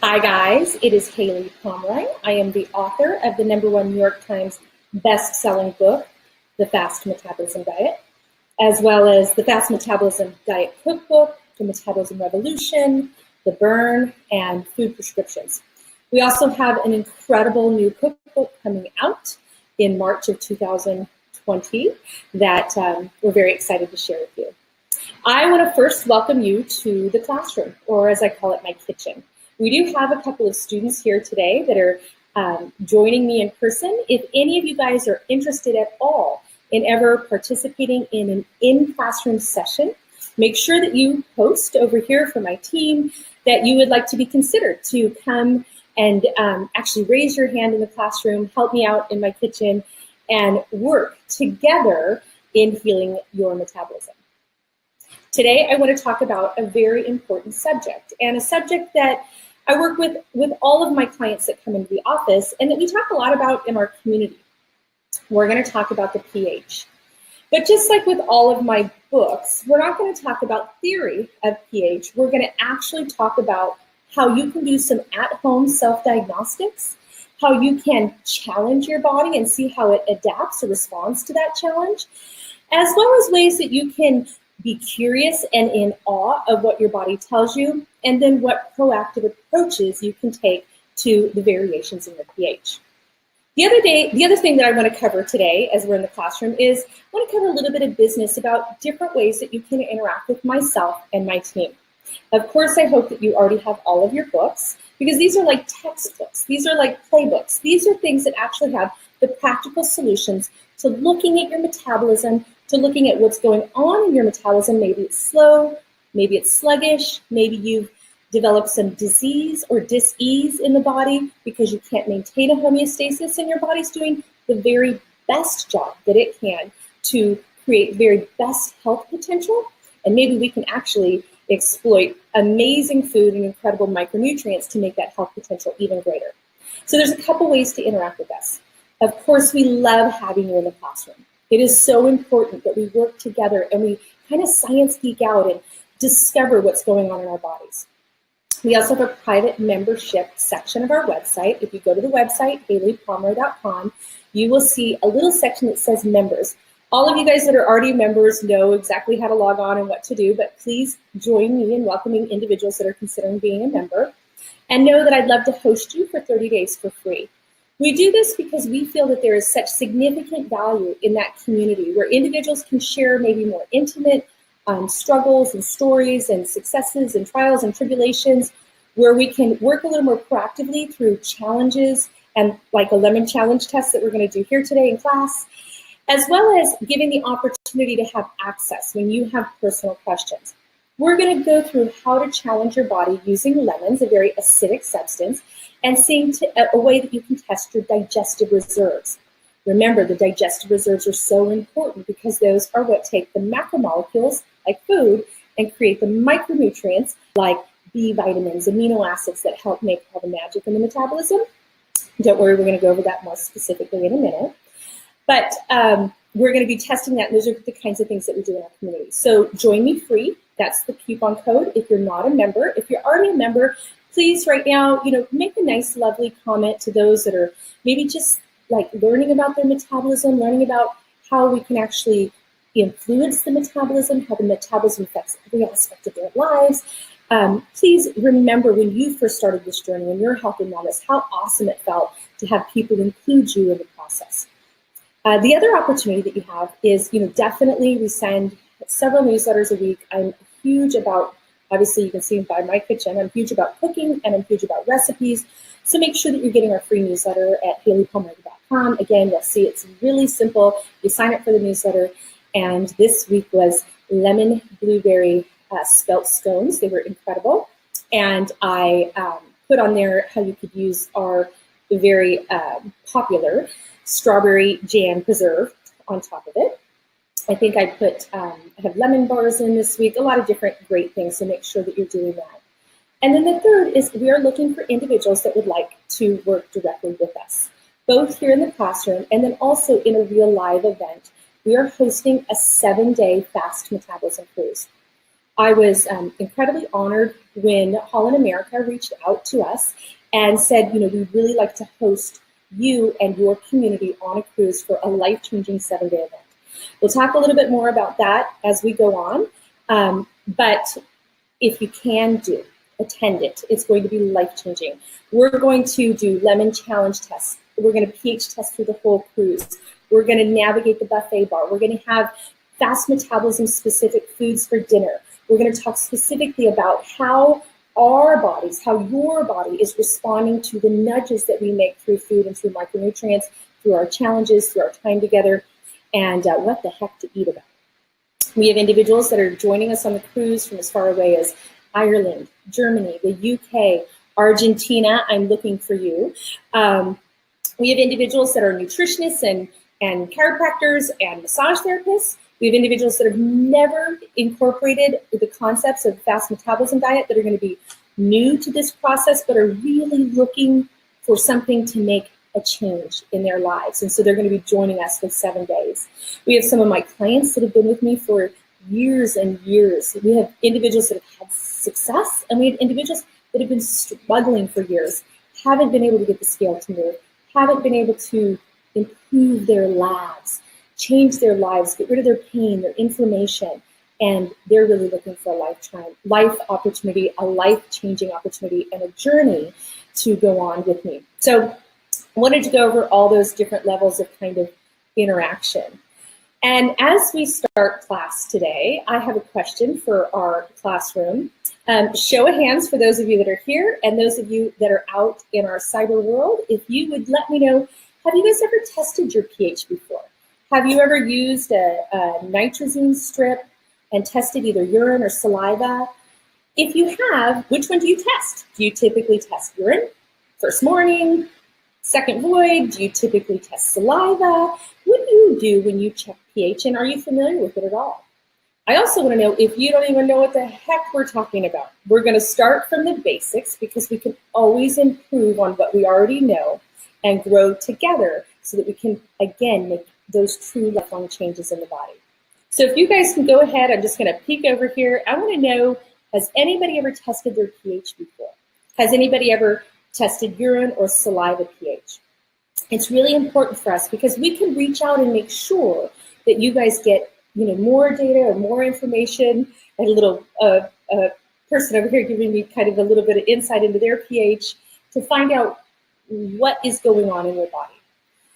Hi guys, it is Haley Pomeroy. I am the author of the #1 New York Times best-selling book, The Fast Metabolism Diet, as well as the Fast Metabolism Diet Cookbook, The Metabolism Revolution, The Burn, and Food Prescriptions. We also have an incredible new cookbook coming out in March of 2020 that we're very excited to share with you. I want to first welcome you to the classroom, or as I call it, my kitchen. We do have a couple of students here today that are joining me in person. If any of you guys are interested at all in ever participating in an in-classroom session, make sure that you post over here for my team that you would like to be considered to come and actually raise your hand in the classroom, help me out in my kitchen, and work together in healing your metabolism. Today, I want to talk about a very important subject, and a subject that I work with all of my clients that come into the office and that we talk a lot about in our community. We're going to talk about the pH. But just like with all of my books, we're not going to talk about theory of pH. We're going to actually talk about how you can do some at-home self-diagnostics, how you can challenge your body and see how it adapts or responds to that challenge, as well as ways that you can be curious and in awe of what your body tells you, and then what proactive approaches you can take to the variations in your pH. The other thing that I want to cover today as we're in the classroom is I want to cover a little bit of business about different ways that you can interact with myself and my team. Of course, I hope that you already have all of your books, because these are like textbooks. These are like playbooks. These are things that actually have the practical solutions to looking at your metabolism, to looking at what's going on in your metabolism. Maybe it's slow, maybe it's sluggish, maybe you've developed some disease or dis-ease in the body because you can't maintain a homeostasis, and your body's doing the very best job that it can to create very best health potential. And maybe we can actually exploit amazing food and incredible micronutrients to make that health potential even greater. So there's a couple ways to interact with us. Of course, we love having you in the classroom. It is so important that we work together and we kind of science geek out and discover what's going on in our bodies. We also have a private membership section of our website. If you go to the website, haleypomeroy.com, you will see a little section that says members. All of you guys that are already members know exactly how to log on and what to do, but please join me in welcoming individuals that are considering being a member, and know that I'd love to host you for 30 days for free. We do this because we feel that there is such significant value in that community where individuals can share maybe more intimate struggles and stories and successes and trials and tribulations, where we can work a little more proactively through challenges and like a lemon challenge test that we're going to do here today in class, as well as giving the opportunity to have access when you have personal questions. We're going to go through how to challenge your body using lemons, a very acidic substance, and seeing a way that you can test your digestive reserves. Remember, the digestive reserves are so important because those are what take the macromolecules, like food, and create the micronutrients, like B vitamins, amino acids that help make all the magic in the metabolism. Don't worry, we're going to go over that more specifically in a minute. But we're going to be testing that, and those are the kinds of things that we do in our community. So join me free. That's the coupon code if you're not a member. If you're already a member, please right now, make a nice, lovely comment to those that are maybe just like learning about their metabolism, learning about how we can actually influence the metabolism, how the metabolism affects every aspect of their lives. Please remember when you first started this journey in your health and wellness, how awesome it felt to have people include you in the process. The other opportunity that you have is, definitely we send several newsletters a week. I'm huge about, obviously you can see by my kitchen, I'm huge about cooking and I'm huge about recipes. So make sure that you're getting our free newsletter at haleypomeroy.com. Again, you'll see it's really simple. You sign up for the newsletter, and this week was lemon blueberry spelt scones. They were incredible. And I put on there how you could use our very popular strawberry jam preserve on top of it. I think I have lemon bars in this week, a lot of different great things, so make sure that you're doing that. And then the third is we are looking for individuals that would like to work directly with us, both here in the classroom and then also in a real live event. We are hosting a 7-day fast metabolism cruise. I was incredibly honored when Holland America reached out to us and said, we'd really like to host you and your community on a cruise for a life-changing 7-day event. We'll talk a little bit more about that as we go on, but if you can attend it. It's going to be life-changing. We're going to do lemon challenge tests. We're going to pH test through the whole cruise. We're going to navigate the buffet bar. We're going to have fast metabolism specific foods for dinner. We're going to talk specifically about how our bodies, how your body is responding to the nudges that we make through food and through micronutrients, through our challenges, through our time together, and what the heck to eat about. We have individuals that are joining us on the cruise from as far away as Ireland, Germany, the UK, Argentina. I'm looking for you. We have individuals that are nutritionists and chiropractors and massage therapists. We have individuals that have never incorporated the concepts of fast metabolism diet that are going to be new to this process, but are really looking for something to make a change in their lives. And so they're going to be joining us for 7 days. We have some of my clients that have been with me for years and years. We have individuals that have had success, and we have individuals that have been struggling for years, haven't been able to get the scale to move, haven't been able to improve their lives, change their lives, get rid of their pain, their inflammation, and they're really looking for a life opportunity, a life-changing opportunity, and a journey to go on with me. So I wanted to go over all those different levels of kind of interaction. And as we start class today, I have a question for our classroom. Show of hands for those of you that are here and those of you that are out in our cyber world. If you would let me know, have you guys ever tested your pH before? Have you ever used a Nitrazine strip and tested either urine or saliva? If you have, which one do you test? Do you typically test urine first morning, second void? Do you typically test saliva? What do you do when you check pH, and are you familiar with it at all? I also want to know if you don't even know what the heck we're talking about. We're going to start from the basics because we can always improve on what we already know and grow together so that we can, again, make those true lifelong changes in the body. So if you guys can go ahead, I'm just going to peek over here. I want to know, has anybody ever tested their pH before? Has anybody ever tested urine or saliva pH? It's really important for us because we can reach out and make sure that you guys get more data or more information, and a little person over here giving me kind of a little bit of insight into their pH to find out what is going on in your body.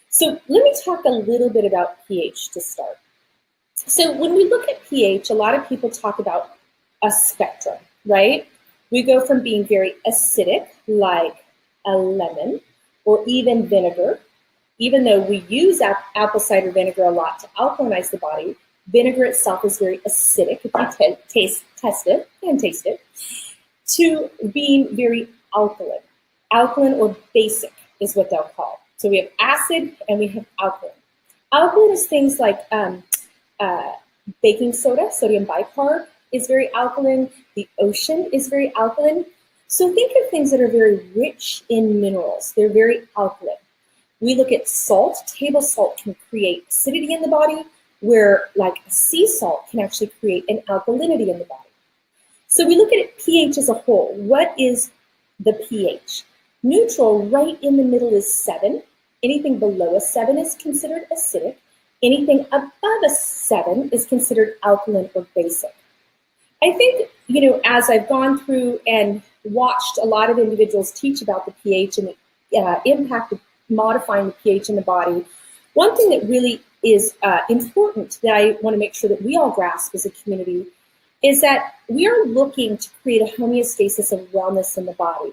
So let me talk a little bit about pH to start. So when we look at pH, a lot of people talk about a spectrum, right? We go from being very acidic, like a lemon, or even vinegar. Even though we use apple cider vinegar a lot to alkalinize the body, vinegar itself is very acidic if you taste it, to being very alkaline. Alkaline or basic is what they'll call. So we have acid and we have alkaline. Alkaline is things like baking soda, sodium bicarb is very alkaline. The ocean is very alkaline. So think of things that are very rich in minerals. They're very alkaline. We look at salt. Table salt can create acidity in the body, where like sea salt can actually create an alkalinity in the body. So we look at it pH as a whole. What is the pH? Neutral, right in the middle, is 7. Anything below a 7 is considered acidic. Anything above a 7 is considered alkaline or basic. I think, as I've gone through and watched a lot of individuals teach about the pH and the impact of modifying the pH in the body, one thing that really is important that I want to make sure that we all grasp as a community is that we are looking to create a homeostasis of wellness in the body.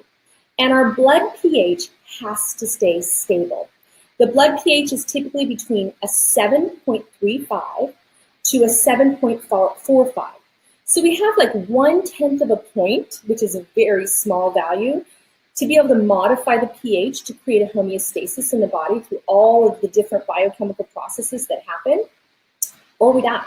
And our blood pH has to stay stable. The blood pH is typically between a 7.35 to a 7.45. So we have like 1/10 of a point, which is a very small value, to be able to modify the pH to create a homeostasis in the body through all of the different biochemical processes that happen, or we die.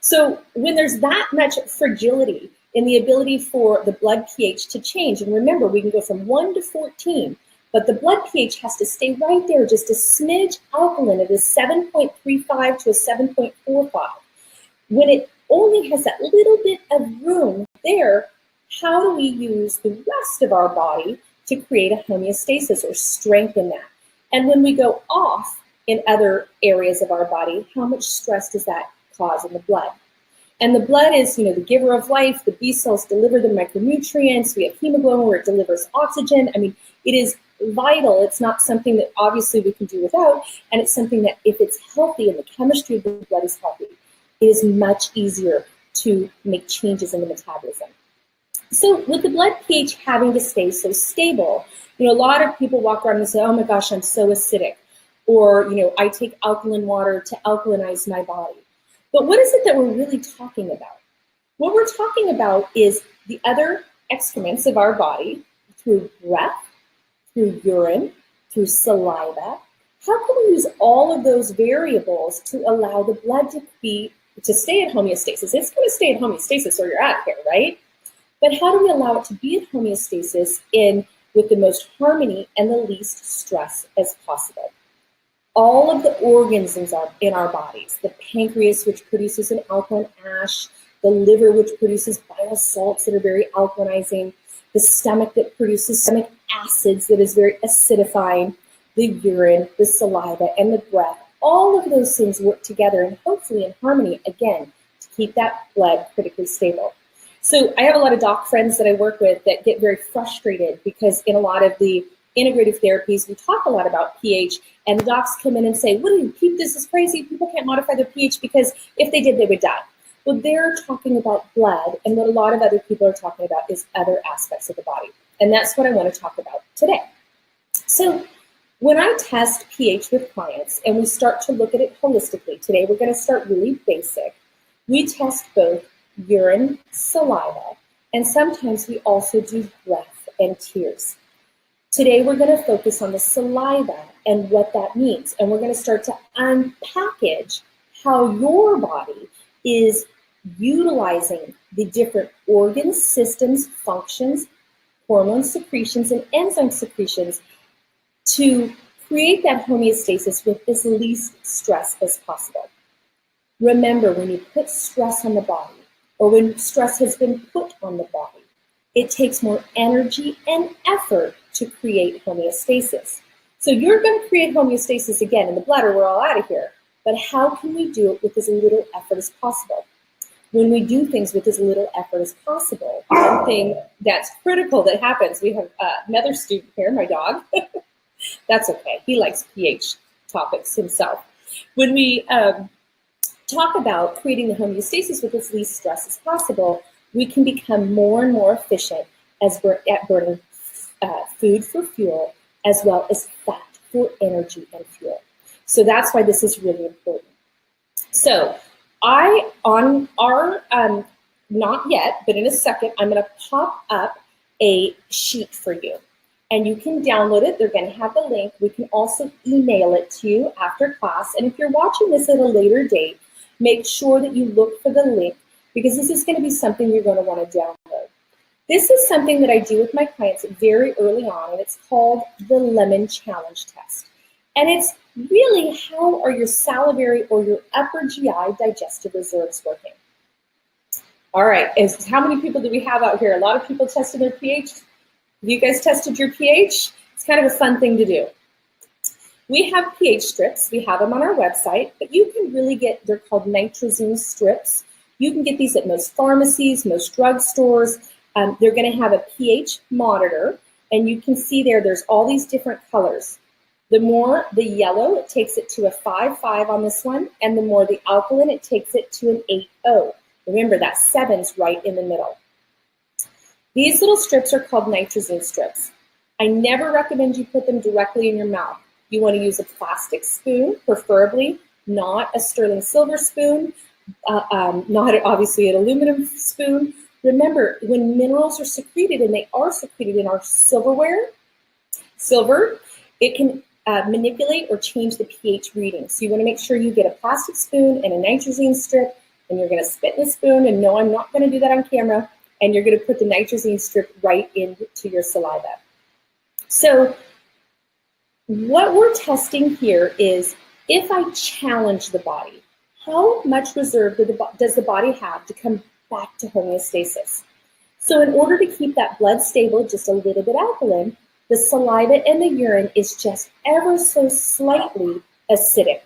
So when there's that much fragility in the ability for the blood pH to change, and remember, we can go from 1 to 14, but the blood pH has to stay right there, just a smidge alkaline at a 7.35 to a 7.45. When it only has that little bit of room there, how do we use the rest of our body to create a homeostasis or strengthen that? And when we go off in other areas of our body, how much stress does that cause in the blood? And the blood is, the giver of life. The B cells deliver the micronutrients. We have hemoglobin where it delivers oxygen. I mean, it is vital. It's not something that obviously we can do without, and it's something that if it's healthy and the chemistry of the blood is healthy, it is much easier to make changes in the metabolism. So with the blood pH having to stay so stable, a lot of people walk around and say, oh my gosh, I'm so acidic. Or, I take alkaline water to alkalinize my body. But what is it that we're really talking about? What we're talking about is the other excrements of our body through breath, through urine, through saliva. How can we use all of those variables to allow the blood to stay at homeostasis? It's going to stay at homeostasis or you're out of here, right? But how do we allow it to be at homeostasis with the most harmony and the least stress as possible? All of the organs in our bodies, the pancreas, which produces an alkaline ash, the liver, which produces bile salts that are very alkalinizing, the stomach that produces stomach acids that is very acidifying, the urine, the saliva, and the breath, all of those things work together and hopefully in harmony, again, to keep that blood critically stable. So I have a lot of doc friends that I work with that get very frustrated because in a lot of the integrative therapies, we talk a lot about pH, and the docs come in and say, what do you keep? This is crazy. People can't modify their pH because if they did, they would die. Well, they're talking about blood, and what a lot of other people are talking about is other aspects of the body. And that's what I want to talk about today. So when I test pH with clients and we start to look at it holistically, today we're going to start really basic. We test both urine, saliva, and sometimes we also do breath and tears. Today, we're going to focus on the saliva and what that means. And we're going to start to unpackage how your body is utilizing the different organs, systems, functions, hormone secretions, and enzyme secretions to create that homeostasis with as least stress as possible. Remember, when you put stress on the body, or when stress has been put on the body, it takes more energy and effort to create homeostasis. So you're going to create homeostasis again in the blood or we're all out of here. But how can we do it with as little effort as possible? When we do things with as little effort as possible, one thing that's critical that happens, we have another student here, my dog. That's okay. He likes pH topics himself. When we talk about creating the homeostasis with as least stress as possible, we can become more and more efficient at burning food for fuel as well as fat for energy and fuel. So that's why this is really important. So not yet, but in a second, I'm going to pop up a sheet for you. And you can download it. They're going to have the link. We can also email it to you after class. And if you're watching this at a later date, make sure that you look for the link because this is going to be something you're going to want to download. This is something that I do with my clients very early on, and it's called the Lemon Challenge Test. And it's really how are your salivary or your upper GI digestive reserves working? All right, how many people do we have out here? A lot of people tested their pH. Have you guys tested your pH? It's kind of a fun thing to do. We have pH strips. We have them on our website, but you can really they're called Nitrazine strips. You can get these at most pharmacies, most drugstores. They're going to have a pH monitor, and you can see there's all these different colors. The more the yellow, it takes it to a 5.5 on this one, and the more the alkaline, it takes it to an 8.0. Remember, that 7's right in the middle. These little strips are called Nitrazine strips. I never recommend you put them directly in your mouth. You want to use a plastic spoon, preferably not a sterling silver spoon, not obviously an aluminum spoon. Remember, when minerals are secreted, and they are secreted in our silver, it can manipulate or change the pH reading. So you want to make sure you get a plastic spoon and a Nitrazine strip, and you're going to spit in the spoon, and no, I'm not going to do that on camera, and you're going to put the Nitrazine strip right into your saliva. So what we're testing here is if I challenge the body, how much reserve does the body have to come back to homeostasis? So in order to keep that blood stable, just a little bit alkaline, the saliva and the urine is just ever so slightly acidic.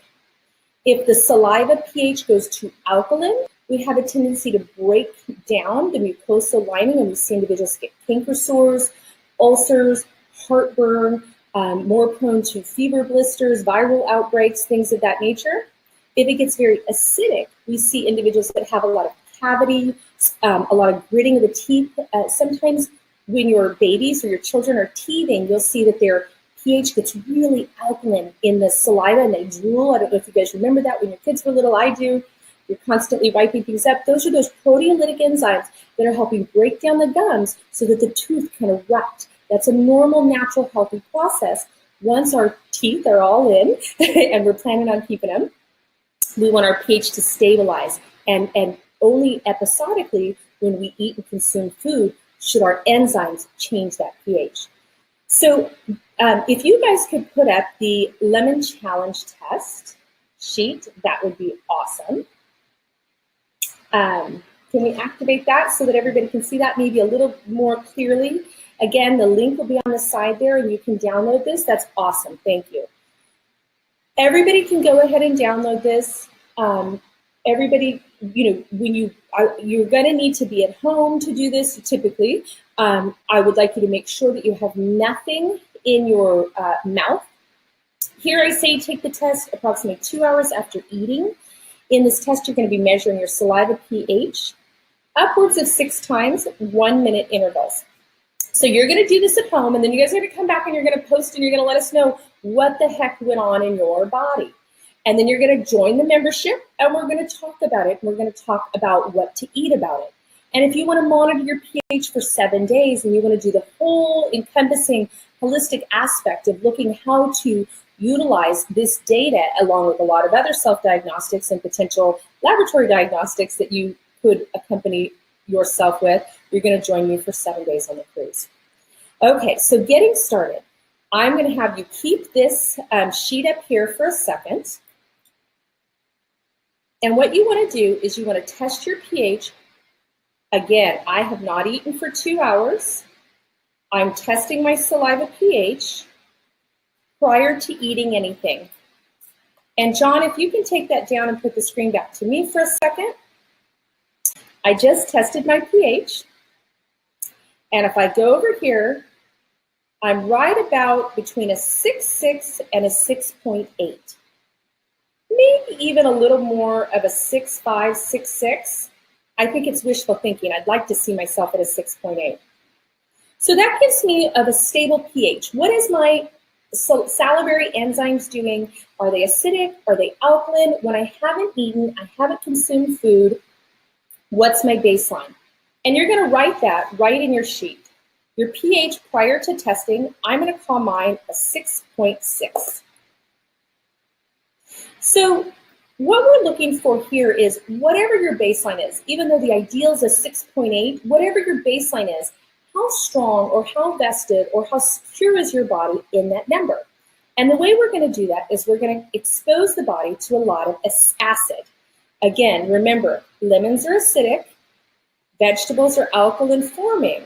If the saliva pH goes too alkaline, we have a tendency to break down the mucosal lining, and we see individuals get canker sores, ulcers, heartburn, more prone to fever blisters, viral outbreaks, things of that nature. If it gets very acidic, we see individuals that have a lot of cavity, a lot of gritting of the teeth. Sometimes when your babies or your children are teething, you'll see that their pH gets really alkaline in the saliva and they drool. I don't know if you guys remember that when your kids were little. I do. You're constantly wiping things up. Those are those proteolytic enzymes that are helping break down the gums so that the tooth can erect. That's a normal, natural, healthy process. Once our teeth are all in and we're planning on keeping them, we want our pH to stabilize. And only episodically, when we eat and consume food, should our enzymes change that pH. So if you guys could put up the lemon challenge test sheet, that would be awesome. Can we activate that so that everybody can see that maybe a little more clearly? Again, the link will be on the side there and you can download this. That's awesome. Thank you. Everybody can go ahead and download this. Everybody, when you're going to need to be at home to do this typically. I would like you to make sure that you have nothing in your mouth. Here I say take the test approximately 2 hours after eating. In this test, you're going to be measuring your saliva pH upwards of 6 times, 1 minute intervals. So you're going to do this at home, and then you guys are going to come back and you're going to post and you're going to let us know what the heck went on in your body. And then you're going to join the membership, and we're going to talk about it. We're going to talk about what to eat about it. And if you want to monitor your pH for 7 days and you want to do the whole encompassing holistic aspect of looking how to utilize this data along with a lot of other self-diagnostics and potential laboratory diagnostics that you could accompany yourself with, you're going to join me for 7 days on the cruise. Okay, so getting started. I'm going to have you keep this sheet up here for a second. And what you want to do is you want to test your pH. Again, I have not eaten for 2 hours. I'm testing my saliva pH prior to eating anything. And John, if you can take that down and put the screen back to me for a second. I just tested my pH. And if I go over here, I'm right about between a 6.6 and a 6.8. Maybe even a little more of a 6.5, 6.6. I think it's wishful thinking. I'd like to see myself at a 6.8. So that gives me of a stable pH. What is my salivary enzymes doing? Are they acidic? Are they alkaline? When I haven't eaten, I haven't consumed food, what's my baseline? And you're going to write that right in your sheet. Your pH prior to testing, I'm going to call mine a 6.6. So what we're looking for here is whatever your baseline is, even though the ideal is a 6.8, whatever your baseline is, how strong or how vested or how secure is your body in that number? And the way we're going to do that is we're going to expose the body to a lot of acid. Again, remember, lemons are acidic, vegetables are alkaline forming.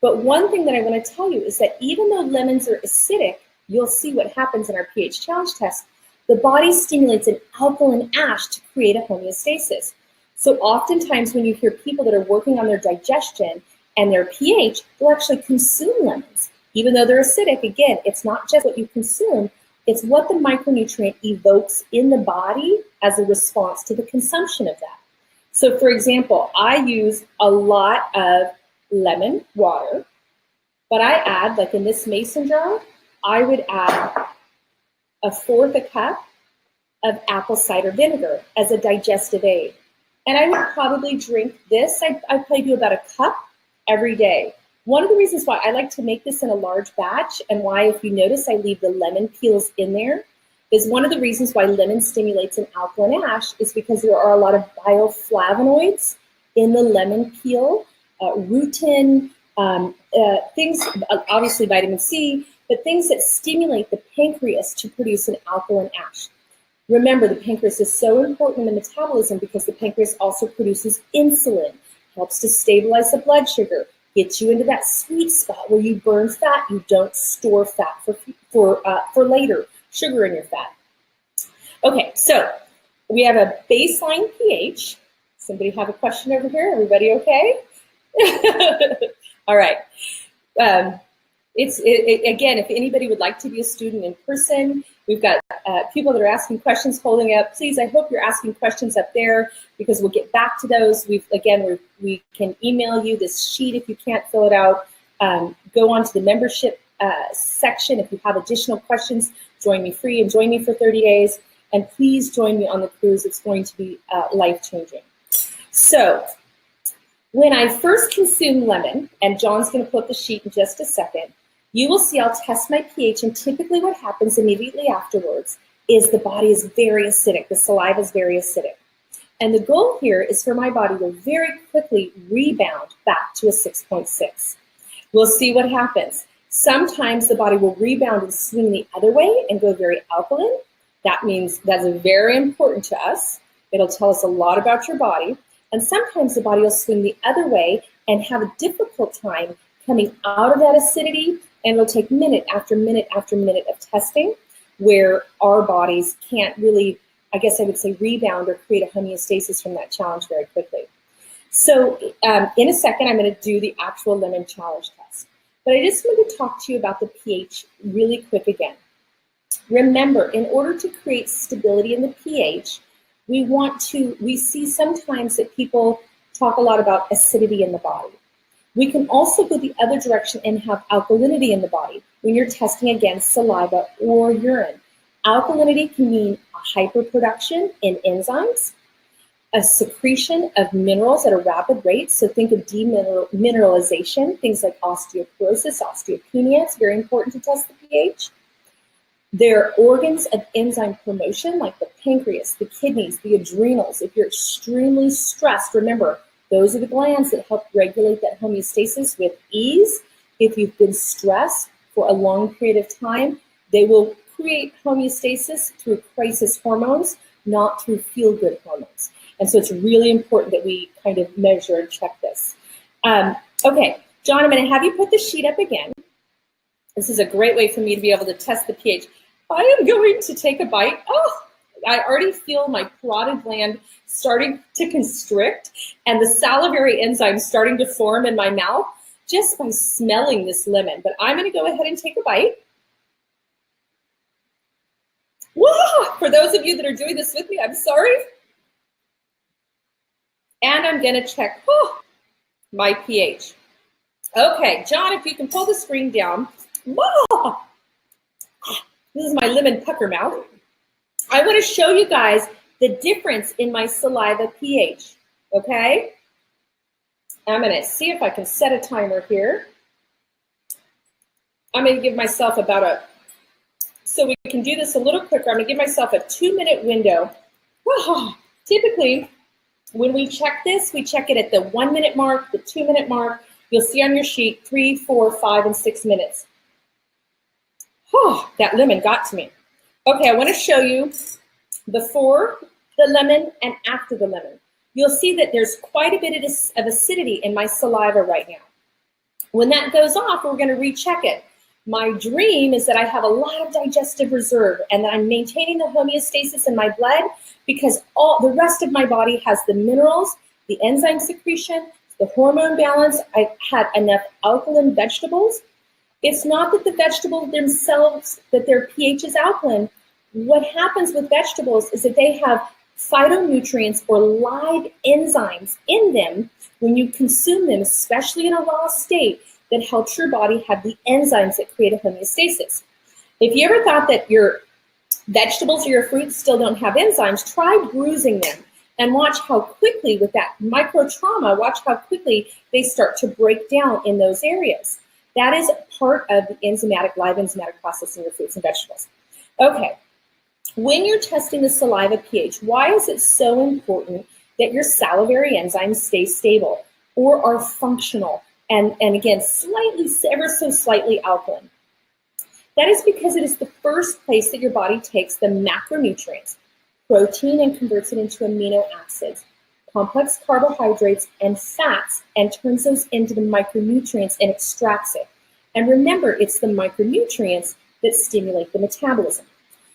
But one thing that I want to tell you is that even though lemons are acidic, you'll see what happens in our pH challenge test. The body stimulates an alkaline ash to create a homeostasis. So oftentimes when you hear people that are working on their digestion and their pH, they'll actually consume lemons. Even though they're acidic, again, it's not just what you consume, it's what the micronutrient evokes in the body as a response to the consumption of that. So for example, I use a lot of lemon water, but I add, like in this mason jar, I would add 1/4 cup of apple cider vinegar as a digestive aid. And I would probably drink this, I probably do about 1 cup every day. One of the reasons why I like to make this in a large batch and why, if you notice, I leave the lemon peels in there is one of the reasons why lemon stimulates an alkaline ash is because there are a lot of bioflavonoids in the lemon peel, rutin, things, obviously vitamin C, but things that stimulate the pancreas to produce an alkaline ash. Remember, the pancreas is so important in the metabolism because the pancreas also produces insulin, helps to stabilize the blood sugar, gets you into that sweet spot where you burn fat. You don't store fat for later, sugar in your fat. Okay, so we have a baseline pH. Somebody have a question over here? Everybody okay? All right. Again, if anybody would like to be a student in person, we've got people that are asking questions holding up. Please, I hope you're asking questions up there because we'll get back to those. We can email you this sheet if you can't fill it out. Go on to the membership section. If you have additional questions, join me free and join me for 30 days. And please join me on the cruise. It's going to be life-changing. So when I first consume lemon, and John's going to put the sheet in just a second, you will see I'll test my pH, and typically what happens immediately afterwards is the body is very acidic. The saliva is very acidic. And the goal here is for my body to very quickly rebound back to a 6.6. We'll see what happens. Sometimes the body will rebound and swing the other way and go very alkaline. That means that's very important to us. It'll tell us a lot about your body. And sometimes the body will swing the other way and have a difficult time coming out of that acidity, and it'll take minute after minute after minute of testing where our bodies can't really, I guess I would say, rebound or create a homeostasis from that challenge very quickly. So in a second, I'm going to do the actual lemon challenge test. But I just want to talk to you about the pH really quick again. Remember, in order to create stability in the pH, we see sometimes that people talk a lot about acidity in the body. We can also go the other direction and have alkalinity in the body when you're testing against saliva or urine. Alkalinity can mean a hyperproduction in enzymes, a secretion of minerals at a rapid rate. So think of demineralization, things like osteoporosis, osteopenia. It's very important to test the pH. There are organs of enzyme promotion like the pancreas, the kidneys, the adrenals. If you're extremely stressed, remember, those are the glands that help regulate that homeostasis with ease. If you've been stressed for a long period of time, they will create homeostasis through crisis hormones, not through feel-good hormones. And so it's really important that we kind of measure and check this. Okay, John, I'm going to have you put the sheet up again. This is a great way for me to be able to test the pH. I am going to take a bite. Oh, I already feel my parotid gland starting to constrict and the salivary enzymes starting to form in my mouth just by smelling this lemon. But I'm going to go ahead and take a bite. Whoa! For those of you that are doing this with me, I'm sorry. And I'm going to check my pH. Okay, John, if you can pull the screen down. Whoa! This is my lemon pucker mouth. I want to show you guys the difference in my saliva pH, okay? I'm going to see if I can set a timer here. I'm going to give myself so we can do this a little quicker, I'm going to give myself a 2-minute window. Typically, when we check this, we check it at the 1-minute mark, the 2-minute mark. You'll see on your sheet 3, 4, 5, and 6 minutes. That lemon got to me. Okay, I want to show you before the lemon and after the lemon. You'll see that there's quite a bit of acidity in my saliva right now. When that goes off, we're going to recheck it. My dream is that I have a lot of digestive reserve and that I'm maintaining the homeostasis in my blood because all the rest of my body has the minerals, the enzyme secretion, the hormone balance. I've had enough alkaline vegetables. It's not that the vegetables themselves, that their pH is alkaline. What happens with vegetables is that they have phytonutrients or live enzymes in them when you consume them, especially in a raw state, that helps your body have the enzymes that create a homeostasis. If you ever thought that your vegetables or your fruits still don't have enzymes, try bruising them and watch how quickly, with that micro trauma, watch how quickly they start to break down in those areas. That is part of the live enzymatic process in your fruits and vegetables. Okay, when you're testing the saliva pH, why is it so important that your salivary enzymes stay stable or are functional and again, ever so slightly alkaline? That is because it is the first place that your body takes the macronutrients, protein, and converts it into amino acids, complex carbohydrates and fats and turns those into the micronutrients and extracts it. And remember, it's the micronutrients that stimulate the metabolism.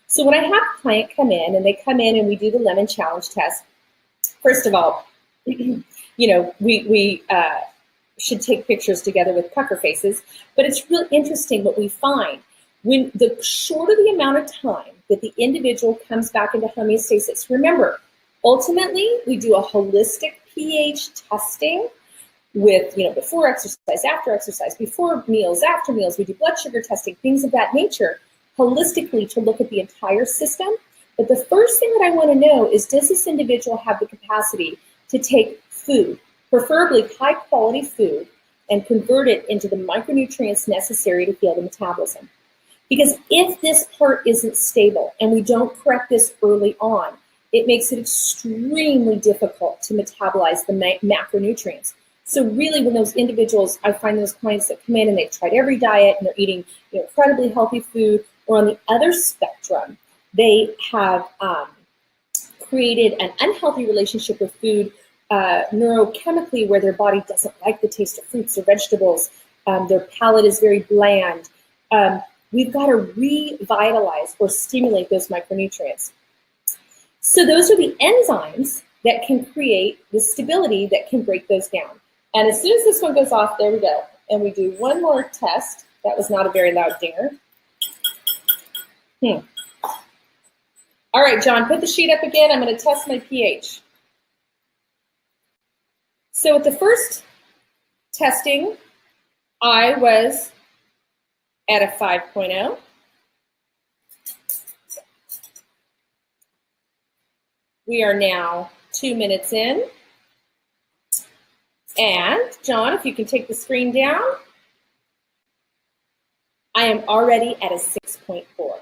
So when I have a client come in, and they come in and we do the lemon challenge test, first of all, we should take pictures together with pucker faces, but it's really interesting what we find. When the shorter the amount of time that the individual comes back into homeostasis, remember, ultimately, we do a holistic pH testing with, before exercise, after exercise, before meals, after meals. We do blood sugar testing, things of that nature, holistically to look at the entire system. But the first thing that I want to know is, does this individual have the capacity to take food, preferably high quality food, and convert it into the micronutrients necessary to fuel the metabolism? Because if this part isn't stable and we don't correct this early on, it makes it extremely difficult to metabolize the macronutrients. So really, when those individuals, I find those clients that come in and they've tried every diet and they're eating incredibly healthy food, or on the other spectrum, they have created an unhealthy relationship with food neurochemically, where their body doesn't like the taste of fruits or vegetables. Their palate is very bland. We've got to revitalize or stimulate those micronutrients. So those are the enzymes that can create the stability that can break those down. And as soon as this one goes off, there we go. And we do one more test. That was not a very loud dinger. All right, John, put the sheet up again. I'm going to test my pH. So with the first testing, I was at a 5.0. We are now 2 minutes in. And John, if you can take the screen down, I am already at a 6.4.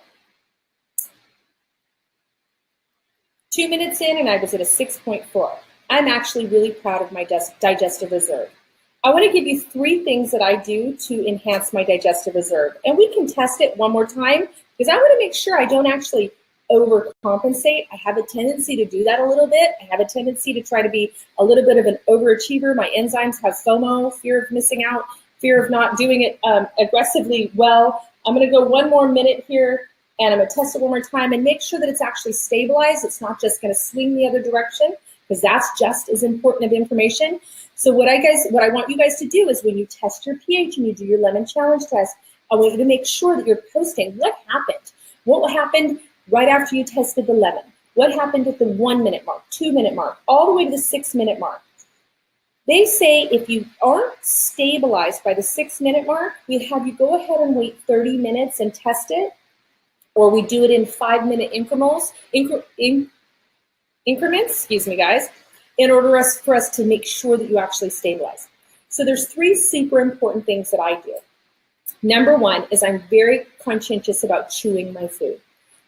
2 minutes in and I was at a 6.4. I'm actually really proud of my digestive reserve. I want to give you 3 things that I do to enhance my digestive reserve. And we can test it one more time because I want to make sure I don't actually overcompensate. I have a tendency to do that a little bit. I have a tendency to try to be a little bit of an overachiever. My enzymes have FOMO, fear of missing out, fear of not doing it aggressively well. I'm going to go 1 more minute here, and I'm going to test it one more time and make sure that it's actually stabilized. It's not just going to swing the other direction, because that's just as important of information. So what I want you guys to do is, when you test your pH and you do your lemon challenge test, I want you to make sure that you're posting what happened. What happened right after you tested the lemon? What happened at the 1 minute mark, 2 minute mark, all the way to the 6 minute mark? They say if you aren't stabilized by the 6 minute mark, we have you go ahead and wait 30 minutes and test it, or we do it in 5 minute increments, excuse me guys, in order for us to make sure that you actually stabilize. So there's 3 super important things that I do. Number 1 is I'm very conscientious about chewing my food.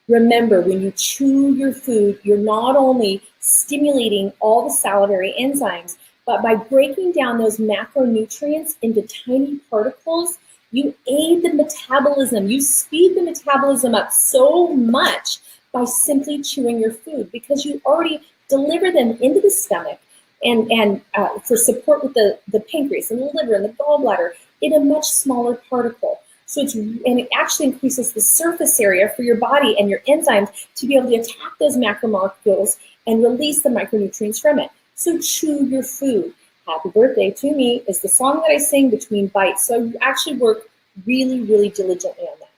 Remember, when you chew your food, you're not only stimulating all the salivary enzymes, but by breaking down those macronutrients into tiny particles, you aid the metabolism. You speed the metabolism up so much by simply chewing your food, because you already deliver them into the stomach and for support with the pancreas and the liver and the gallbladder in a much smaller particle. So and it actually increases the surface area for your body and your enzymes to be able to attack those macromolecules and release the micronutrients from it. So chew your food. Happy Birthday to Me is the song that I sing between bites. So I actually work really, really diligently on that.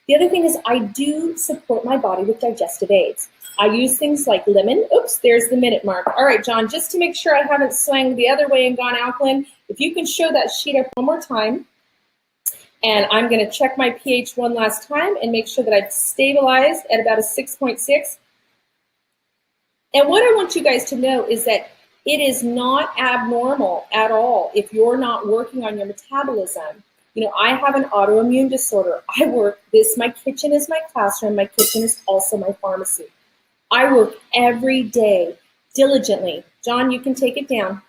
The other thing is I do support my body with digestive aids. I use things like lemon. Oops, there's the minute mark. All right, John, just to make sure I haven't swung the other way and gone alkaline, if you can show that sheet up one more time. And I'm going to check my pH one last time and make sure that I've stabilized at about a 6.6. And what I want you guys to know is that it is not abnormal at all if you're not working on your metabolism. I have an autoimmune disorder. I work this, my kitchen is my classroom. My kitchen is also my pharmacy. I work every day diligently. John, you can take it down.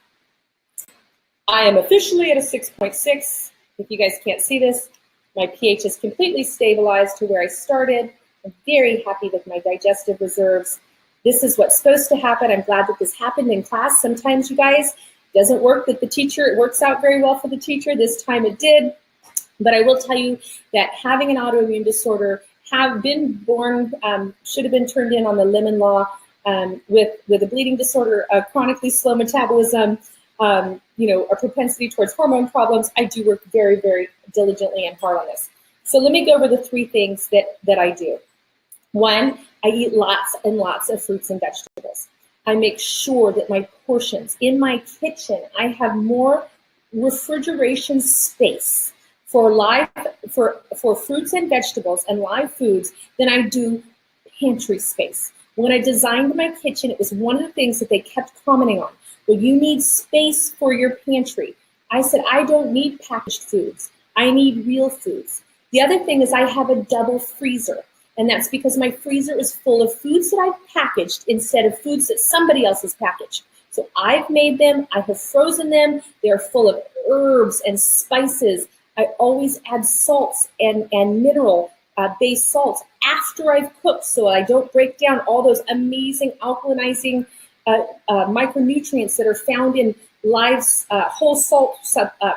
I am officially at a 6.6. If you guys can't see this, my pH is completely stabilized to where I started. I'm very happy with my digestive reserves. this is what's supposed to happen. I'm glad that this happened in class. Sometimes, you guys, it doesn't work that the teacher, it works out very well for the teacher. This time it did. But I will tell you that having an autoimmune disorder, have been born, should have been turned in on the lemon law, with a bleeding disorder, a chronically slow metabolism, a propensity towards hormone problems. I do work very, very diligently and hard on this. So let me go over the 3 things that I do. 1, I eat lots and lots of fruits and vegetables. I make sure that my portions in my kitchen, I have more refrigeration space for fruits and vegetables and live foods than I do pantry space. When I designed my kitchen, it was one of the things that they kept commenting on. Well, you need space for your pantry. I said, I don't need packaged foods. I need real foods. The other thing is I have a double freezer, and that's because my freezer is full of foods that I've packaged instead of foods that somebody else has packaged. So I've made them, I have frozen them. They're full of herbs and spices. I always add salts and mineral based salts after I've cooked, so I don't break down all those amazing alkalinizing micronutrients that are found in live whole salt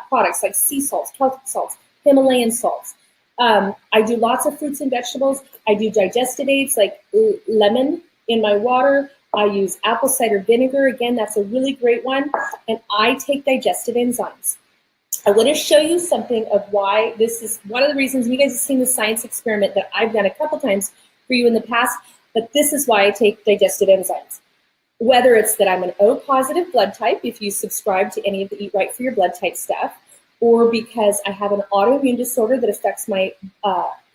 products like sea salts, Celtic salts, Himalayan salts. I do lots of fruits and vegetables. I do digestive aids like lemon in my water. I use apple cider vinegar. Again, that's a really great one. And I take digestive enzymes. I want to show you something of why this is one of the reasons. You guys have seen the science experiment that I've done a couple times for you in the past, but this is why I take digestive enzymes. Whether it's that I'm an O positive blood type, if you subscribe to any of the Eat Right for Your Blood type stuff, or because I have an autoimmune disorder that affects my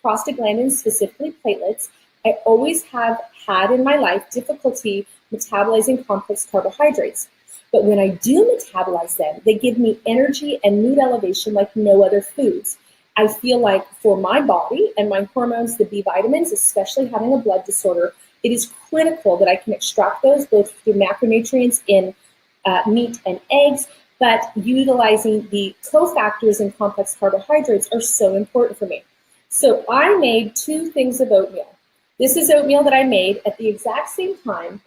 prostaglandins, specifically platelets, I always have had in my life difficulty metabolizing complex carbohydrates. But when I do metabolize them, they give me energy and mood elevation like no other foods. I feel like for my body and my hormones, the B vitamins, especially having a blood disorder, it is critical that I can extract those both through macronutrients in meat and eggs, but utilizing the cofactors in complex carbohydrates are so important for me. So I made 2 things of oatmeal. This is oatmeal that I made at the exact same time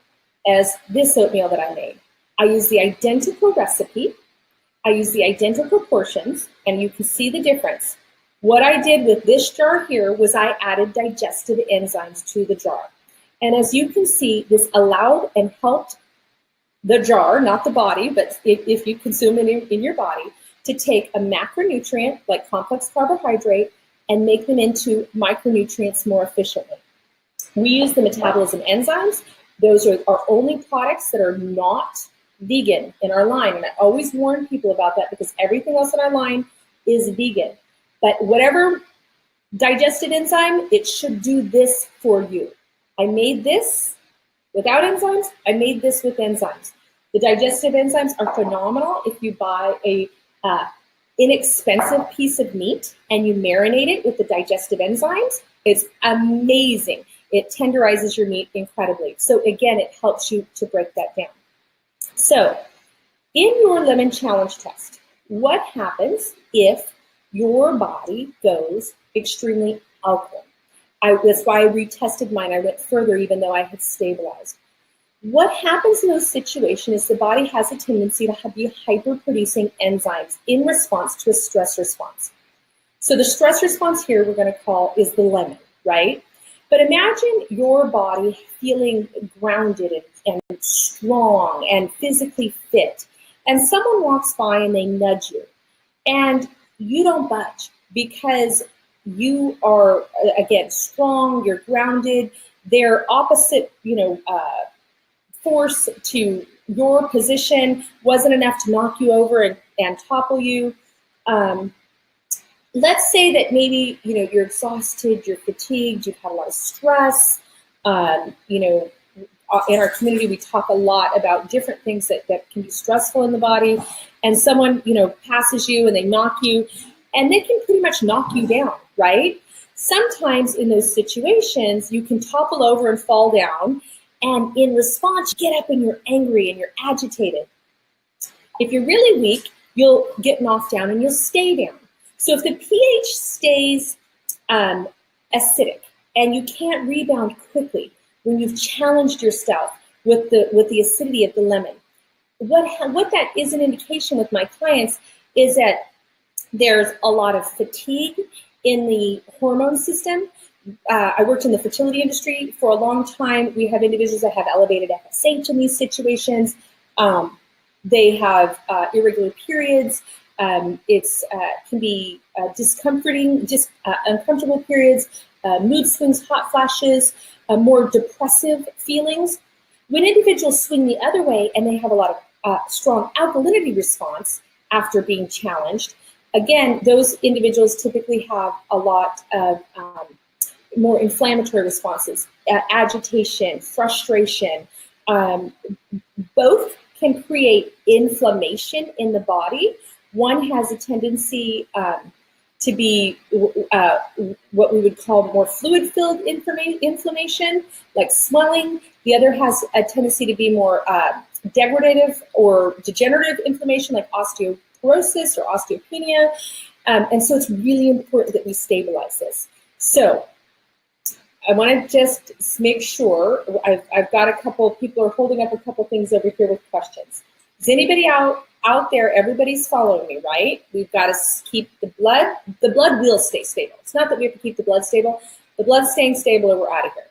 as this oatmeal that I made. I use the identical recipe. I use the identical portions, and you can see the difference. What I did with this jar here was I added digestive enzymes to the jar. And as you can see, this allowed and helped the jar, not the body, but if you consume it in your body, to take a macronutrient like complex carbohydrate and make them into micronutrients more efficiently. We use the metabolism enzymes. Those are our only products that are not vegan in our line. And I always warn people about that because everything else in our line is vegan. But whatever digestive enzyme, it should do this for you. I made this without enzymes. I made this with enzymes. The digestive enzymes are phenomenal if you buy a inexpensive piece of meat and you marinate it with the digestive enzymes. It's amazing. It tenderizes your meat incredibly. So again, it helps you to break that down. So in your lemon challenge test, what happens if your body goes extremely alkaline? That's why I retested mine. I went further even though I had stabilized. What happens in those situations is the body has a tendency to be hyper-producing enzymes in response to a stress response. So the stress response here we're going to call is the lemon, right? But imagine your body feeling grounded and strong and physically fit, and someone walks by and they nudge you, and you don't budge because you are, again, strong, you're grounded. Their opposite, force to your position wasn't enough to knock you over and topple you. Let's say that maybe, you're exhausted, you're fatigued, you've had a lot of stress. In our community, we talk a lot about different things that can be stressful in the body. And someone, passes you and they knock you, and they can pretty much knock you down, right? Sometimes in those situations, you can topple over and fall down. And in response, you get up and you're angry and you're agitated. If you're really weak, you'll get knocked down and you'll stay down. So if the pH stays acidic and you can't rebound quickly when you've challenged yourself, with the acidity of the lemon. What that is an indication with my clients is that there's a lot of fatigue in the hormone system. I worked in the fertility industry for a long time. We have individuals that have elevated FSH in these situations. They have irregular periods. It's can be discomforting, just uncomfortable periods, mood swings, hot flashes, more depressive feelings. When individuals swing the other way and they have a lot of strong alkalinity response after being challenged, again, those individuals typically have a lot of more inflammatory responses, agitation, frustration. Both can create inflammation in the body. One has a tendency to be what we would call more fluid-filled inflammation, like swelling. The other has a tendency to be more degradative or degenerative inflammation, like osteoporosis or osteopenia. And so it's really important that we stabilize this. So I want to just make sure, I've got a couple, people are holding up a couple things over here with questions. Is anybody out there, everybody's following me, right? We've got to keep the blood will stay stable. It's not that we have to keep the blood stable. The blood's staying stable or we're out of here.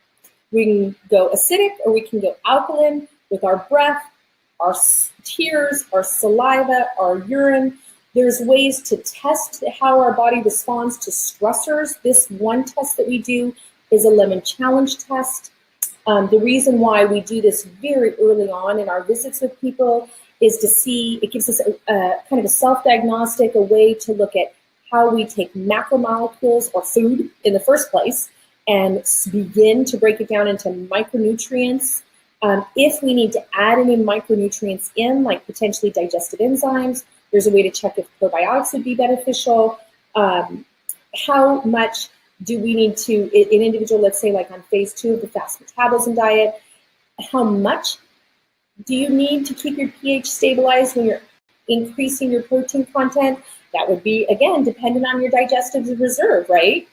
We can go acidic or we can go alkaline with our breath, our tears, our saliva, our urine. There's ways to test how our body responds to stressors. This one test that we do is a lemon challenge test. The reason why we do this very early on in our visits with people is to see, it gives us a kind of a self-diagnostic, a way to look at how we take macromolecules or food in the first place and begin to break it down into micronutrients. If we need to add any micronutrients in, like potentially digestive enzymes, there's a way to check if probiotics would be beneficial. How much do we need to, an individual, let's say like on phase 2 of the fast metabolism diet, how much do you need to keep your pH stabilized when you're increasing your protein content? That would be, again, dependent on your digestive reserve, right?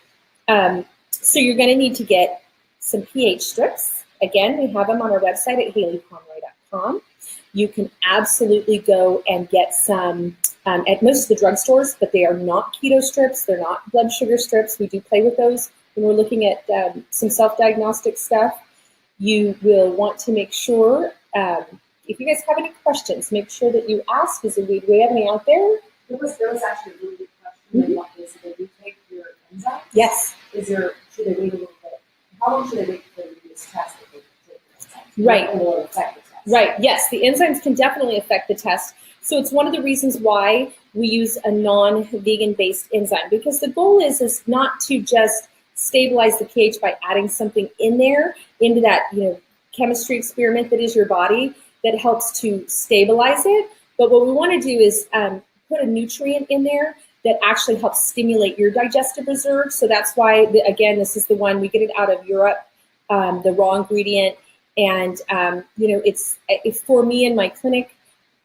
So you're going to need to get some pH strips. Again, we have them on our website at haleypomeroy.com. You can absolutely go and get some at most of the drugstores, but they are not keto strips. They're not blood sugar strips. We do play with those when we're looking at some self-diagnostic stuff. You will want to make sure, if you guys have any questions, make sure that you ask. Do we have any out there? There was actually a really good question. What is it? Do you take your enzymes? Yes. Should they wait a little bit? How long should they wait before they do this test if they take your enzymes? Right. Or will it affect the test? Right. Yes, the enzymes can definitely affect the test. So it's one of the reasons why we use a non-vegan based enzyme, because the goal is not to just stabilize the pH by adding something in there into that, chemistry experiment that is your body that helps to stabilize it. But what we want to do is put a nutrient in there that actually helps stimulate your digestive reserve. So that's why, again, this is the one, we get it out of Europe, the raw ingredient. And, it's for me in my clinic,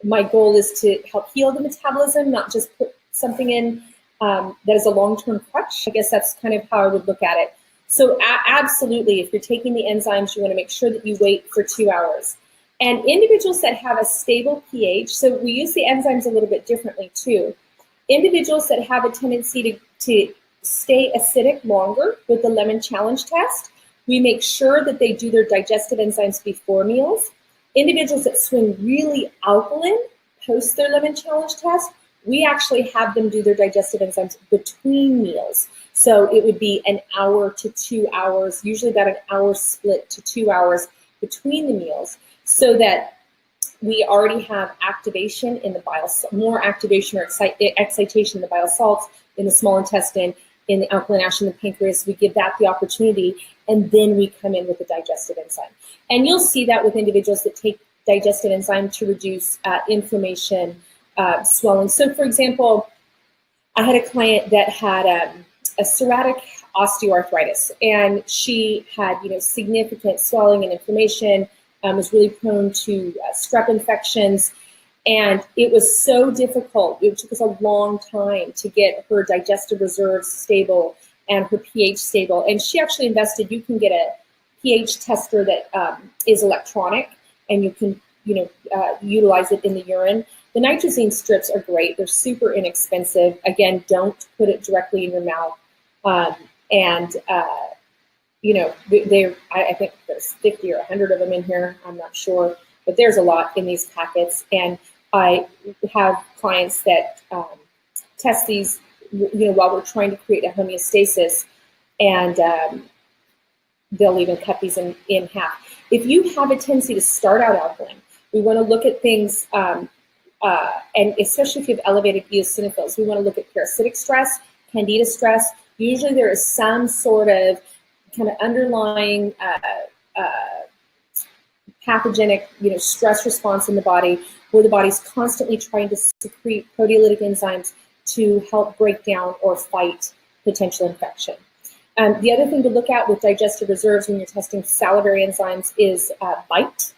my goal is to help heal the metabolism, not just put something in that is a long-term crutch. I guess that's kind of how I would look at it. So absolutely, if you're taking the enzymes, you want to make sure that you wait for 2 hours. And individuals that have a stable pH, so we use the enzymes a little bit differently too. Individuals that have a tendency to stay acidic longer with the lemon challenge test, we make sure that they do their digestive enzymes before meals. Individuals that swing really alkaline post their lemon challenge test, we actually have them do their digestive enzymes between meals. So it would be an hour to 2 hours, usually about an hour split to 2 hours between the meals, so that we already have activation in the bile, more activation or excitation in the bile salts in the small intestine, in the alkaline ash in the pancreas. We give that the opportunity, and then we come in with the digestive enzyme. And you'll see that with individuals that take digestive enzyme to reduce inflammation, swelling. So for example, I had a client that had a psoriatic osteoarthritis, and she had significant swelling and inflammation, was really prone to strep infections. And it was so difficult. It took us a long time to get her digestive reserves stable and her pH stable. And she actually invested, you can get a pH tester that is electronic, and you can, utilize it in the urine. The Nitrazine strips are great. They're super inexpensive. Again, don't put it directly in your mouth. I think there's 50 or 100 of them in here. I'm not sure, but there's a lot in these packets. And I have clients that test these, while we're trying to create a homeostasis, and they'll even cut these in half. If you have a tendency to start out alkaline, we want to look at things, and especially if you have elevated eosinophils, we want to look at parasitic stress, candida stress. Usually there is some sort of kind of underlying pathogenic, stress response in the body, where the body's constantly trying to secrete proteolytic enzymes to help break down or fight potential infection. The other thing to look at with digestive reserves when you're testing salivary enzymes is bite,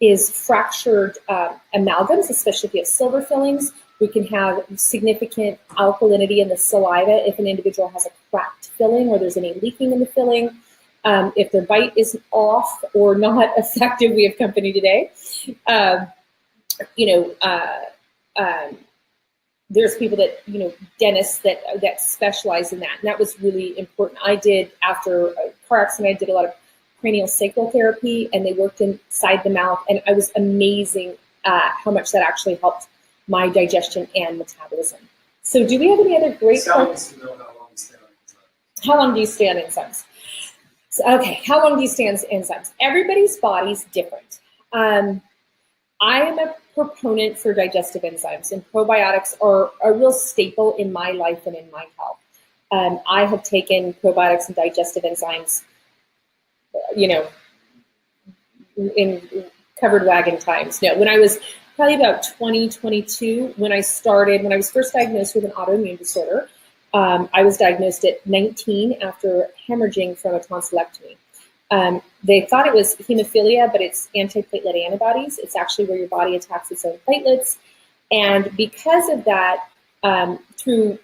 is fractured amalgams, especially if you have silver fillings. We can have significant alkalinity in the saliva if an individual has a cracked filling or there's any leaking in the filling. If their bite is off or not effective, we have company today. There's people that, dentists that specialize in that. And that was really important. I did, after a car accident, I did a lot of cranial sacral therapy, and they worked inside the mouth. And I was amazing how much that actually helped my digestion and metabolism. So do we have any other great questions? How long do you stay on enzymes? So, okay, how long do you stay on enzymes? Everybody's body's different. I am a proponent for digestive enzymes, and probiotics are a real staple in my life and in my health. I have taken probiotics and digestive enzymes, in covered wagon times. No, when I was probably about 2022, when I was first diagnosed with an autoimmune disorder, I was diagnosed at 19 after hemorrhaging from a tonsillectomy. They thought it was hemophilia, but it's antiplatelet antibodies. It's actually where your body attacks its own platelets. And because of that, through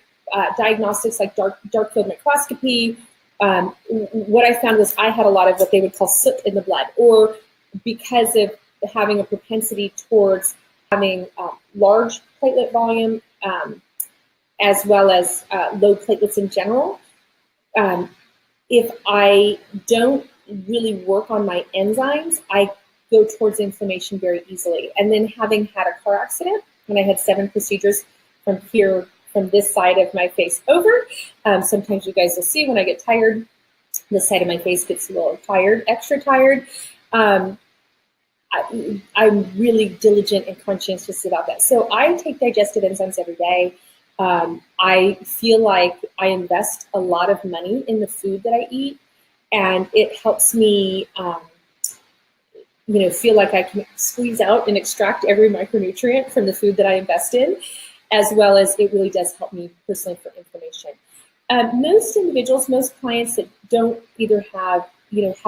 diagnostics like dark field microscopy, what I found was I had a lot of what they would call soot in the blood, or because of having a propensity towards having large platelet volume, as well as low platelets in general. If I don't really work on my enzymes, I go towards inflammation very easily. And then having had a car accident, when I had 7 procedures from this side of my face over, sometimes you guys will see when I get tired, this side of my face gets a little tired, extra tired. I'm really diligent and conscientious about that. So I take digestive enzymes every day. I feel like I invest a lot of money in the food that I eat, and it helps me, feel like I can squeeze out and extract every micronutrient from the food that I invest in, as well as it really does help me personally for inflammation. Most individuals, most clients that don't either have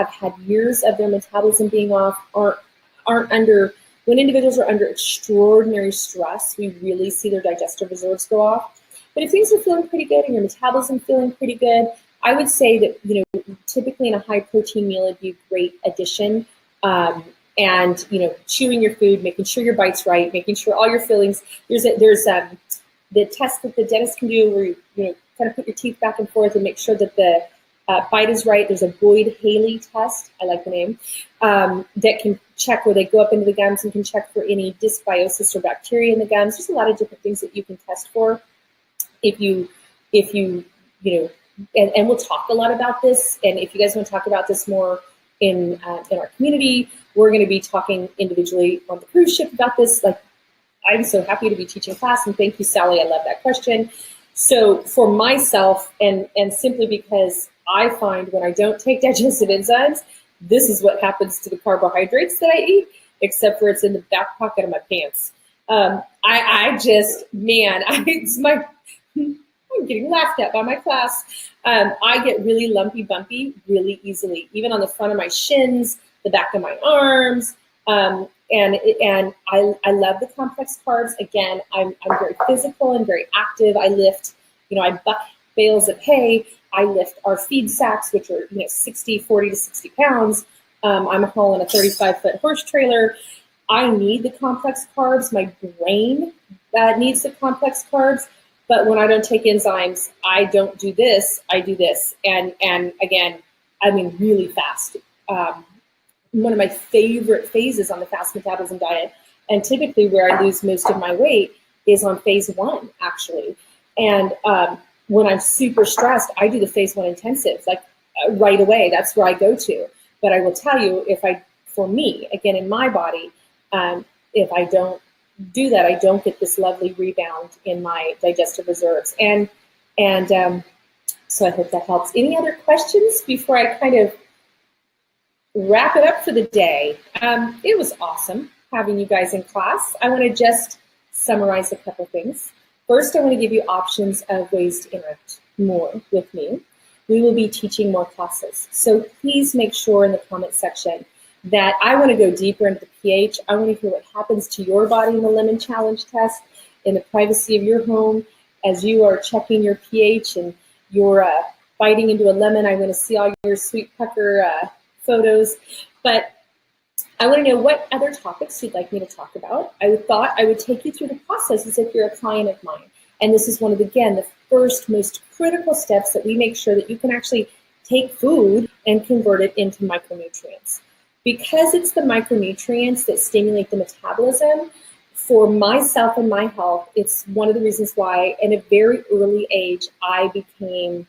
had years of their metabolism being off, aren't under. When individuals are under extraordinary stress, we really see their digestive reserves go off. But if things are feeling pretty good and your metabolism feeling pretty good, I would say that, typically in a high protein meal, it'd be a great addition. And, chewing your food, making sure your bite's right, making sure all your fillings, there's the test that the dentist can do where you kind of put your teeth back and forth and make sure that the bite is right. There's a Boyd-Haley test, I like the name, that can check where they go up into the gums and can check for any dysbiosis or bacteria in the gums. There's a lot of different things that you can test for if you and we'll talk a lot about this. And if you guys want to talk about this more in our community, we're going to be talking individually on the cruise ship about this. Like, I'm so happy to be teaching class, and thank you, Sally. I love that question. So for myself, and simply because I find when I don't take digestive enzymes, this is what happens to the carbohydrates that I eat, except for it's in the back pocket of my pants. I'm getting laughed at by my class. I get really lumpy bumpy really easily, even on the front of my shins, the back of my arms. And I love the complex carbs. Again, I'm very physical and very active. I lift, I buck bales of hay. I lift our feed sacks, which are 40 to 60 pounds. I'm hauling a 35-foot horse trailer. I need the complex carbs. My brain needs the complex carbs. But when I don't take enzymes, I don't do this. I do this, and again, I mean really fast. One of my favorite phases on the fast metabolism diet, and typically where I lose most of my weight, is on phase 1, actually. And when I'm super stressed, I do the phase 1 intensive, like right away. That's where I go to. But I will tell you, for me, again, in my body, if I don't do that, I don't get this lovely rebound in my digestive reserves. And so I hope that helps. Any other questions before I kind of wrap it up for the day? It was awesome having you guys in class. I want to just summarize a couple things. First, I want to give you options of ways to interact more with me. We will be teaching more classes. So please make sure in the comment section that I want to go deeper into the pH. I want to hear what happens to your body in the lemon challenge test in the privacy of your home as you are checking your pH and you're biting into a lemon. I want to see all your sweet pucker photos. But I want to know what other topics you'd like me to talk about. I thought I would take you through the process as if you're a client of mine. And this is one of, again, the first most critical steps that we make sure that you can actually take food and convert it into micronutrients. Because it's the micronutrients that stimulate the metabolism, for myself and my health, it's one of the reasons why, in a very early age, I became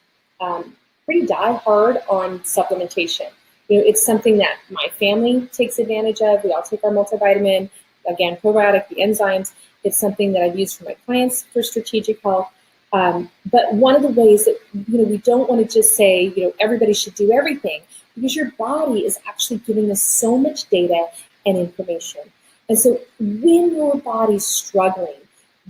pretty die-hard on supplementation. You know, it's something that my family takes advantage of. We all take our multivitamin, again, probiotic, the enzymes. It's something that I've used for my clients for strategic health. But one of the ways that, we don't want to just say, everybody should do everything, because your body is actually giving us so much data and information. And so when your body's struggling,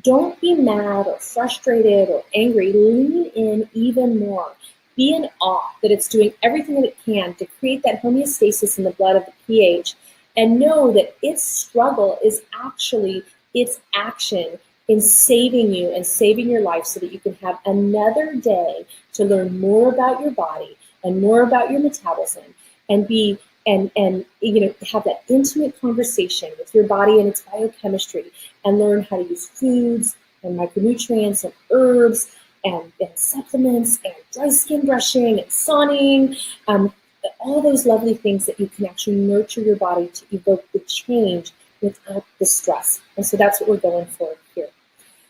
don't be mad or frustrated or angry. Lean in even more. Be in awe that it's doing everything that it can to create that homeostasis in the blood of the pH, and know that its struggle is actually its action in saving you and saving your life so that you can have another day to learn more about your body and more about your metabolism and be and have that intimate conversation with your body and its biochemistry and learn how to use foods and micronutrients and herbs and supplements and dry skin brushing and sauning, all those lovely things that you can actually nurture your body to evoke the change without the stress. And so that's what we're going for here.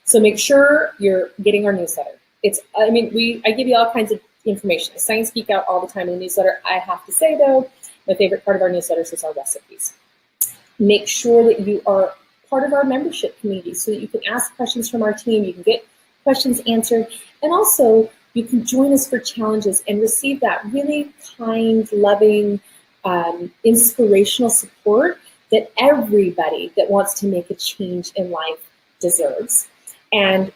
So make sure you're getting our newsletter. I give you all kinds of information. Science Geek out all the time in the newsletter. I have to say though, my favorite part of our newsletters is our recipes. Make sure that you are part of our membership community so that you can ask questions from our team, you can get questions answered, and also you can join us for challenges and receive that really kind, loving, inspirational support that everybody that wants to make a change in life deserves. And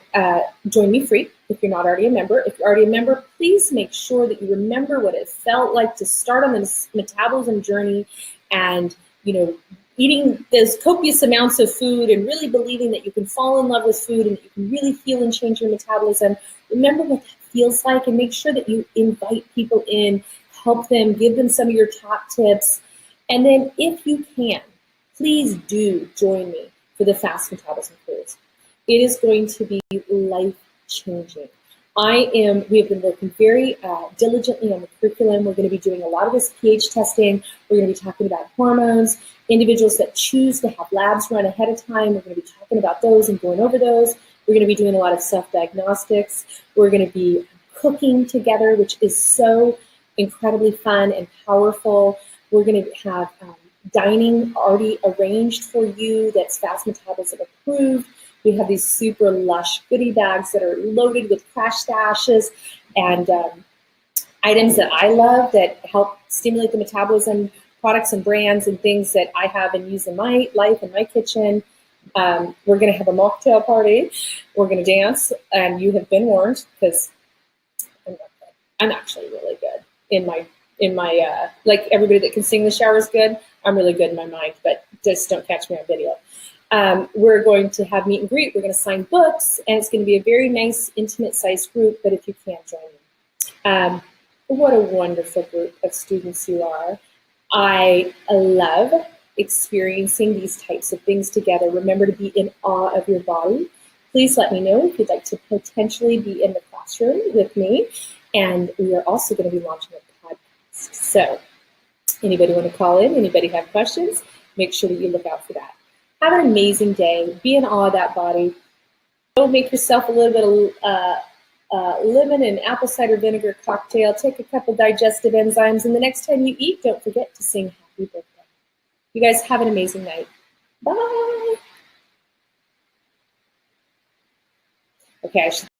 join me free if you're not already a member. If you're already a member, please make sure that you remember what it felt like to start on this metabolism journey and, eating those copious amounts of food and really believing that you can fall in love with food and that you can really heal and change your metabolism. Remember what that feels like and make sure that you invite people in, help them, give them some of your top tips. And then if you can, please do join me for the Fast Metabolism Cruise. It is going to be life-changing. We have been working very diligently on the curriculum. We're going to be doing a lot of this pH testing. We're going to be talking about hormones, individuals that choose to have labs run ahead of time. We're going to be talking about those and going over those. We're going to be doing a lot of self-diagnostics. We're going to be cooking together, which is so incredibly fun and powerful. We're going to have dining already arranged for you that's Fast Metabolism approved. We have these super lush goodie bags that are loaded with crash stashes and items that I love that help stimulate the metabolism, products and brands and things that I have and use in my life, in my kitchen. We're going to have a mocktail party. We're going to dance, and you have been warned because I'm actually really good in my like everybody that can sing in the shower is good. I'm really good in my mind, but just don't catch me on video. We're going to have meet and greet. We're going to sign books, and it's going to be a very nice, intimate-sized group, but if you can't join me. What a wonderful group of students you are. I love experiencing these types of things together. Remember to be in awe of your body. Please let me know if you'd like to potentially be in the classroom with me. And we are also going to be launching a podcast. So anybody want to call in? Anybody have questions? Make sure that you look out for that. Have an amazing day. Be in awe of that body. Go make yourself a little bit of lemon and apple cider vinegar cocktail. Take a couple digestive enzymes. And the next time you eat, don't forget to sing happy birthday. You guys have an amazing night. Bye. Okay, I should